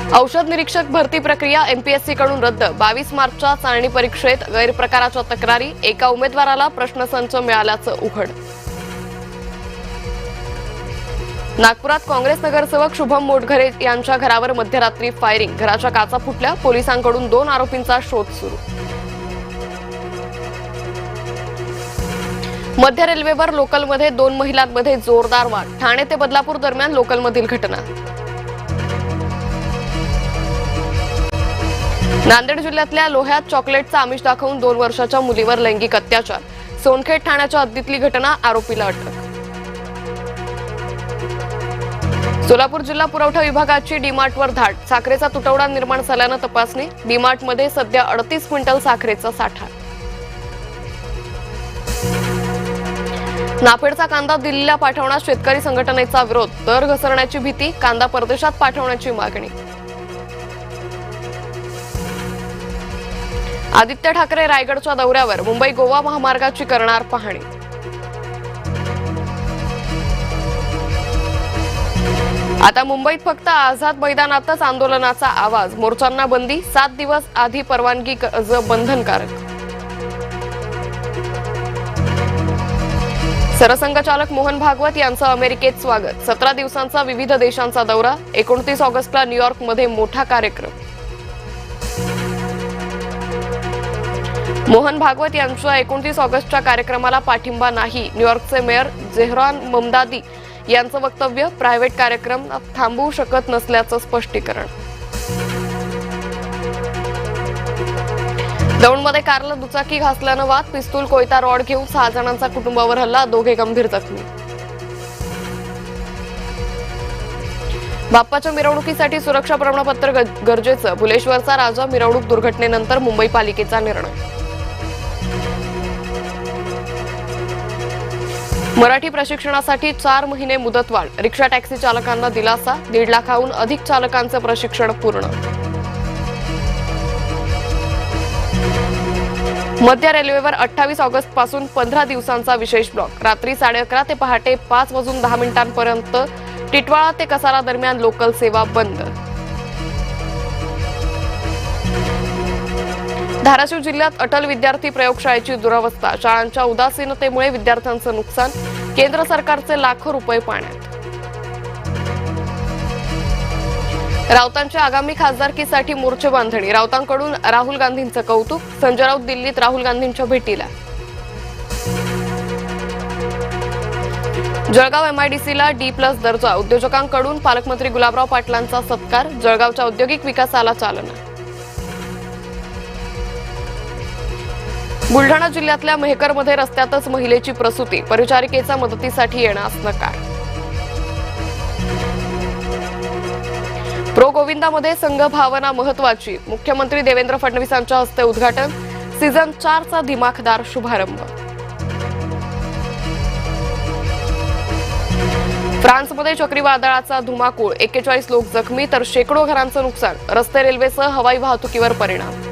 औषध निरीक्षक भरती प्रक्रिया एमपीएससी कडून रद्द। 22 मार्चच्या चाळणी परीक्षेत गैरप्रकाराच्या तक्रारी, एका उमेदवाराला प्रश्नसंच मिळाल्याचं उघड। नागपुरात काँग्रेस नगरसेवक शुभम मोटघरे यांच्या घरावर मध्यरात्री फायरिंग, घराच्या काचा फुटल्या, पोलिसांकडून 2 आरोपींचा शोध सुरू। मध्य रेल्वेवर लोकलमध्ये 2 महिलांमध्ये जोरदार वाद, ठाणे ते बदलापूर दरम्यान लोकलमधील घटना। नांदेड जिल्ह्यातल्या लोह्यात चॉकलेटचा आमिष दाखवून 2 वर्षाच्या मुलीवर लैंगिक अत्याचार, सोनखेड ठाण्याच्या हद्दीतली घटना, आरोपीला अटक। सोलापूर जिल्हा पुरवठा विभागाची डीमार्टवर धाड, साखरेचा तुटवडा निर्माण झाल्यानं तपासणी, डीमार्टमध्ये सध्या 38 क्विंटल साखरेचा साठा। नाफेडचा कांदा दिल्लीला पाठवण्यास शेतकरी संघटनेचा विरोध, दर घसरण्याची भीती, कांदा परदेशात पाठवण्याची मागणी। आदित्य ठाकरे रायगडच्या दौऱ्यावर, मुंबई गोवा महामार्गाची करणार पाहणी। आता मुंबईत फक्त आझाद मैदानातच आंदोलनाचा आवाज, मोर्चांना बंदी, 7 दिवस आधी परवानगी अर्ज बंधनकारक। सरसंघचालक मोहन भागवत यांचं अमेरिकेत स्वागत, 17 दिवसांचा विविध देशांचा दौरा, 29 ऑगस्टला न्यूयॉर्कमध्ये मोठा कार्यक्रम। मोहन भागवत यांच्या 29 ऑगस्टच्या कार्यक्रमाला पाठिंबा नाही, न्यूयॉर्कचे मेयर जेहरान ममदादी यांचं वक्तव्य, प्रायव्हेट कार्यक्रम थांबवू शकत नसल्याचं स्पष्टीकरण। दौंडमध्ये कारला दुचाकी घासल्यानं वाद, पिस्तूल कोयता रॉड घेऊन 6 जणांचा कुटुंबावर हल्ला, 2 गंभीर जखमी। बाप्पाच्या मिरवणुकीसाठी सुरक्षा प्रमाणपत्र गरजेचं, भुलेश्वरचा राजा मिरवणूक दुर्घटनेनंतर मुंबई पालिकेचा निर्णय। मराठी प्रशिक्षणासाठी 4 महिने मुदतवाढ, रिक्षा टॅक्सी चालकांना दिलासा, 1.5 लाखाहून अधिक चालकांचं प्रशिक्षण पूर्ण। मध्य रेल्वेवर 28 ऑगस्ट पासून 15 दिवसांचा विशेष ब्लॉक, रात्री 11:30 ते पहाटे 5:10 पर्यंत टिटवाळा ते कसारा दरम्यान लोकल सेवा बंद। धाराशिव जिल्ह्यात अटल विद्यार्थी प्रयोगशाळेची दुरवस्था, शाळांच्या उदासीनतेमुळे विद्यार्थ्यांचं नुकसान, केंद्र सरकारचे लाखो रुपये पाण्यात। राऊतांच्या आगामी खासदारकीसाठी मोर्चे बांधणी, राऊतांकडून राहुल गांधींचं कौतुक, संजय राऊत दिल्लीत राहुल गांधींच्या भेटीला। जळगाव एमआयडीसीला D+ दर्जा, उद्योजकांकडून पालकमंत्री गुलाबराव पाटलांचा सत्कार, जळगावच्या औद्योगिक विकासाला चालना। बुलढाणा जिल्ह्यातल्या मेहकरमध्ये रस्त्यातच महिलेची प्रसूती, परिचारिकेचा मदतीसाठी येण्यास नकार। प्रो गोविंदामध्ये संघ भावना महत्वाची, मुख्यमंत्री देवेंद्र फडणवीसांच्या हस्ते उद्घाटन, सीझन 4चा दिमाखदार शुभारंभ। फ्रान्समध्ये चक्रीवादळाचा धुमाकूळ, 41 लोक जखमी तर शेकडो घरांचं नुकसान, रस्ते रेल्वेसह हवाई वाहतुकीवर परिणाम।